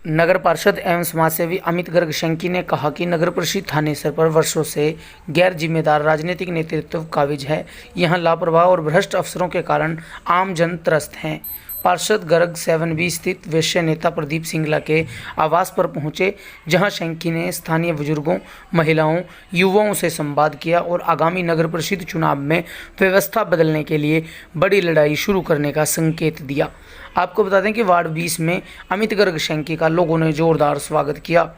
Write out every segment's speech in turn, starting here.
नगर पार्षद एवं समाजसेवी अमित गर्ग शंकी ने कहा कि नगर परिषद थाने स्तर पर वर्षों से गैर जिम्मेदार राजनीतिक नेतृत्व काबिज है। यहां लापरवाह और भ्रष्ट अफसरों के कारण आम जन त्रस्त हैं। पार्षद गर्ग 7B स्थित वैश्य नेता प्रदीप सिंगला के आवास पर पहुंचे, जहां शंकी ने स्थानीय बुजुर्गों, महिलाओं, युवाओं से संवाद किया और आगामी नगर परिषद चुनाव में व्यवस्था बदलने के लिए बड़ी लड़ाई शुरू करने का संकेत दिया। आपको बता दें कि वार्ड 20 में अमित गर्ग शंकी का लोगों ने जोरदार स्वागत किया।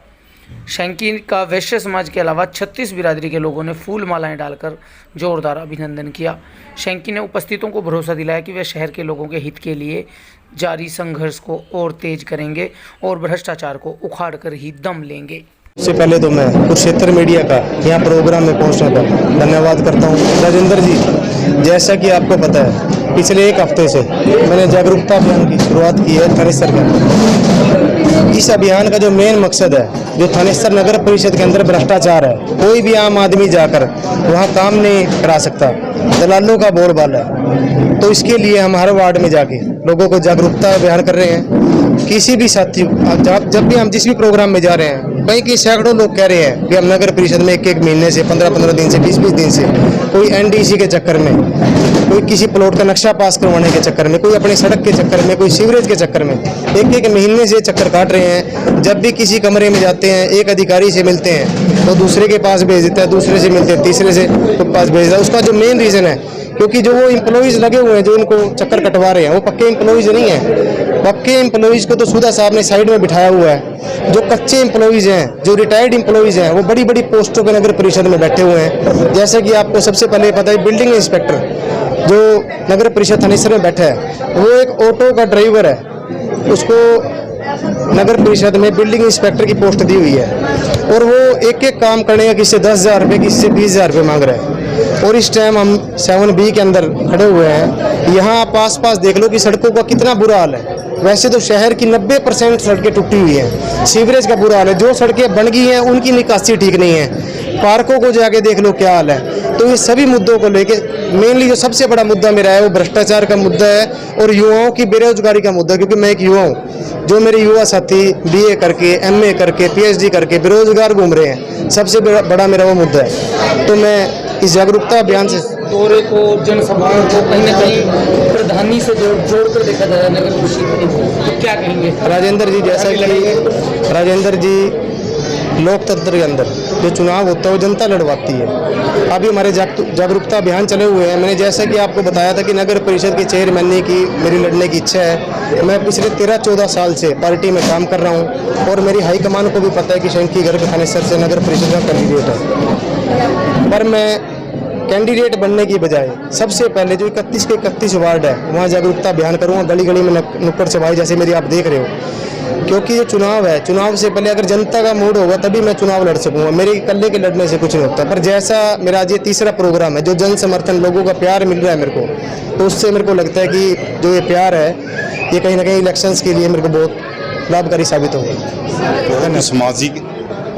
शंकी का वैश्य समाज के अलावा 36 बिरादरी के लोगों ने फूल मालाएं डालकर जोरदार अभिनंदन किया। शंकी ने उपस्थितों को भरोसा दिलाया कि वे शहर के लोगों के हित के लिए जारी संघर्ष को और तेज करेंगे और भ्रष्टाचार को उखाड़ कर ही दम लेंगे। सबसे पहले तो मैं कुरुक्षेत्र मीडिया का यहाँ प्रोग्राम में पहुँचने पर धन्यवाद करता हूँ। राजेंद्र जी, जैसा कि आपको पता है, पिछले एक हफ्ते से मैंने जागरूकता अभियान की शुरुआत की है थाने स्तर पर। इस अभियान का जो मेन मकसद है, जो थाने स्तर नगर परिषद के अंदर भ्रष्टाचार है, कोई भी आम आदमी जाकर वहाँ काम नहीं करा सकता, दलालों का बोलबाला है। तो इसके लिए हम हर वार्ड में जाके लोगों को जागरूकता अभियान कर रहे हैं। किसी भी साथी जब भी हम जिस भी प्रोग्राम में जा रहे हैं, कई सैकड़ों लोग कह रहे हैं कि हम नगर परिषद में एक महीने से 15 दिन से 20 दिन से कोई NDC के चक्कर में, कोई किसी प्लॉट का नक्शा पास करवाने के चक्कर में, कोई अपनी सड़क के चक्कर में, कोई सीवरेज के चक्कर में एक महीने से चक्कर काट रहे हैं। जब भी किसी कमरे में जाते हैं, एक अधिकारी से मिलते हैं तो दूसरे के पास भेज देता है, दूसरे से मिलते हैं तीसरे से पास भेज देता है। उसका जो मेन रीज़न है, क्योंकि जो वो एम्प्लॉइज़ लगे हुए हैं जो इनको चक्कर कटवा रहे हैं, वो पक्के एम्प्लॉइज़ नहीं हैं। पक्के एम्प्लॉइज़ को तो सुधा साहब ने साइड में बिठाया हुआ है। जो कच्चे एम्प्लॉइज़ हैं, जो रिटायर्ड एम्प्लॉइज़ हैं, वो बड़ी बड़ी पोस्टों पे नगर परिषद में बैठे हुए हैं। जैसे कि आपको सबसे पहले पता है, बिल्डिंग इंस्पेक्टर जो नगर परिषद थानेसर में बैठा है, वो एक ऑटो का ड्राइवर है। उसको नगर परिषद में बिल्डिंग इंस्पेक्टर की पोस्ट दी हुई है और वो एक काम करने का किसी से 10,000 रुपये, किसी से 20,000 रुपये मांग रहा है। और इस टाइम हम 7B के अंदर खड़े हुए हैं। यहाँ आप पास देख लो कि सड़कों का कितना बुरा हाल है। वैसे तो शहर की 90% सड़कें टूटी हुई हैं, सीवरेज का बुरा हाल है। जो सड़कें बन गई हैं उनकी निकासी ठीक नहीं है। पार्कों को जाके देख लो क्या हाल है। तो ये सभी मुद्दों को लेके मेनली जो सबसे बड़ा मुद्दा मेरा है वो भ्रष्टाचार का मुद्दा है और युवाओं की बेरोजगारी का मुद्दा। क्योंकि मैं एक युवा हूँ, जो मेरे युवा साथी BA करके, MA करके, PhD करके बेरोजगार घूम रहे हैं, सबसे बड़ा मेरा वो मुद्दा है। तो मैं इस जागरूकता अभियान से दौरे को, जनसभाओं को कहीं न कहीं प्रधानी से जोड़ कर देखा जा रहा है नगर परिषद, तो क्या कहेंगे राजेंद्र जी? जैसा कि राजेंद्र जी, लोकतंत्र के अंदर जो चुनाव होता है वो जनता लड़वाती है। अभी हमारे जागरूकता अभियान चले हुए हैं। मैंने जैसा कि आपको बताया था कि नगर परिषद के चेयरमैन की मेरी लड़ने की इच्छा है। मैं पिछले 13-14 साल से पार्टी में काम कर रहा हूं और मेरी हाईकमान को भी पता है कि शंकी गर्ग थानेसर से नगर परिषद का कैंडिडेट है। पर मैं कैंडिडेट बनने की बजाय सबसे पहले जो 31 के 31 वार्ड है वहाँ जागरूकता अभियान करूँगा, गली गली में नुक्कड़ सभाएं जैसे मेरी आप देख रहे हो। क्योंकि ये चुनाव है, चुनाव से पहले अगर जनता का मूड होगा तभी मैं चुनाव लड़ सकूंगा। मेरे इकल्ले के लड़ने से कुछ नहीं होता। पर जैसा मेरा आज ये तीसरा प्रोग्राम है, जो जन समर्थन, लोगों का प्यार मिल रहा है मेरे को, तो उससे मेरे को लगता है कि जो ये प्यार है ये कहीं ना कहीं इलेक्शंस के लिए मेरे को बहुत लाभकारी साबित होगा। सामाजिक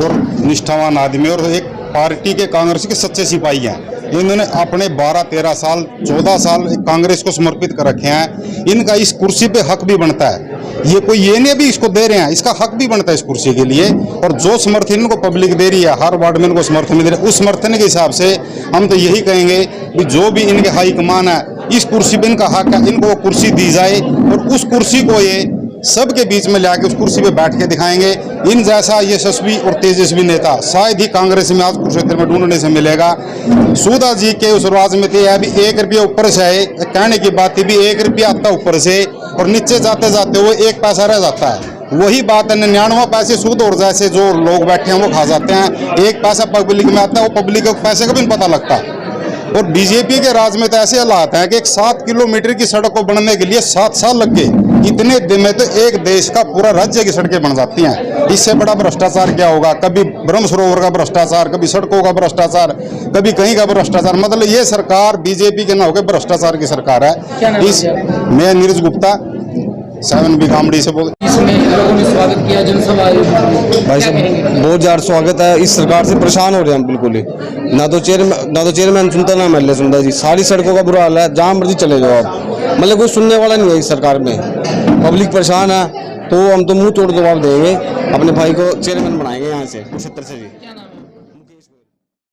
और निष्ठावान आदमी और एक पार्टी के, कांग्रेस के सच्चे सिपाही हैं। इन्होंने अपने 12-13 साल 14 साल कांग्रेस को समर्पित कर रखे हैं। इनका इस कुर्सी पे हक भी बनता है। ये कोई ये नहीं भी इसको दे रहे हैं, इसका हक भी बनता है इस कुर्सी के लिए। और जो समर्थन इनको पब्लिक दे रही है, हर वार्ड में इनको समर्थन दे रहे हैं, उस समर्थन के हिसाब से हम तो यही कहेंगे कि जो भी इनके हाईकमान है, इस कुर्सी पे इनका हक है, इनको वो कुर्सी दी जाए और उस कुर्सी को ये सबके बीच में लाके उस कुर्सी पे बैठ के दिखाएंगे। इन जैसा यशस्वी और तेजस्वी नेता शायद ही कांग्रेस में आज कुरुक्षेत्र में ढूंढने से मिलेगा। सुधा जी के उस राजनीति है, अभी 1 रुपया ऊपर से है, कहने की बात भी 1 रुपया आता ऊपर से और नीचे जाते जाते वो 1 पैसा रह जाता है। वही बात है, 99 पैसे सूद और जैसे जो लोग बैठे हैं वो खा जाते हैं। 1 पैसा पब्लिक में आता है, वो पब्लिक को पैसे का भी नहीं पता लगता। और बीजेपी के राज में तो ऐसे हालात हैं कि 7 किलोमीटर की सड़क को बनने के लिए 7 साल लग गए। इतने दिन में तो एक देश का पूरा राज्य की सड़कें बन जाती हैं। इससे बड़ा भ्रष्टाचार क्या होगा? कभी ब्रह्म सरोवर का भ्रष्टाचार, कभी सड़कों का भ्रष्टाचार, कभी कहीं का भ्रष्टाचार। मतलब ये सरकार बीजेपी के ना होकर भ्रष्टाचार की सरकार है। मैं नीरज गुप्ता 7B गामड़ी से बोल। इसमें लोगों ने स्वागत किया, जनसभा भाई साहब बहुत ज़्यादा स्वागत है। इस सरकार से परेशान हो रहे हैं हम बिल्कुल ही। ना तो चेयरमैन सुनता, ना MLA सुनता जी। सारी सड़कों का बुरा हाल है, जहाँ मर्जी चले जाओ आप, मतलब कोई सुनने वाला नहीं है इस सरकार में। पब्लिक परेशान है, तो हम तो मुंह तोड़ जवाब देंगे, अपने भाई को चेयरमैन बनाएंगे यहाँ से कुरुक्षेत्र से जी। क्या नाम है?